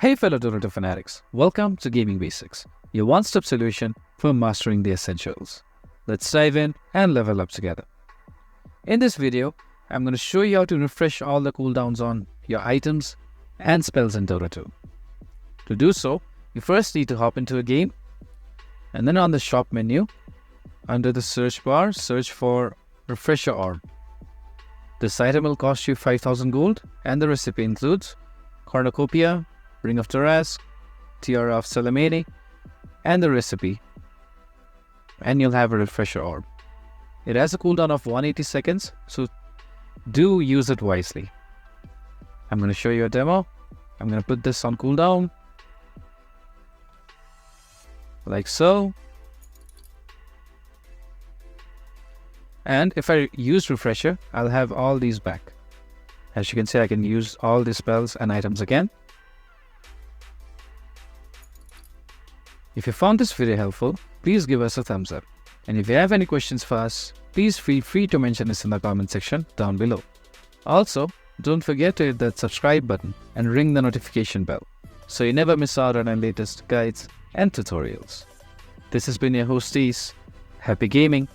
Hey fellow Dota fanatics, welcome to Gaming Basics, your one-stop solution for mastering the essentials. Let's dive in and level up together. In this video, I'm going to show you how to refresh all the cooldowns on your items and spells in Dota 2. To do so, you first need to hop into a game, and then on the shop menu, under the search bar, search for Refresher Orb. This item will cost you 5000 gold, and the recipe includes Cornucopia, Ring of Taras, Tiara of Salamene, and the recipe, and you'll have a Refresher Orb. It has a cooldown of 180 seconds, so do use it wisely. I'm going to show you a demo. I'm going to put this on cooldown, like so. And if I use Refresher, I'll have all these back. As you can see, I can use all the spells and items again. If you found this video helpful, please give us a thumbs up. And if you have any questions for us, please feel free to mention us in the comment section down below. Also, don't forget to hit that subscribe button and ring the notification bell so you never miss out on our latest guides and tutorials. This has been your host Ace. Happy gaming!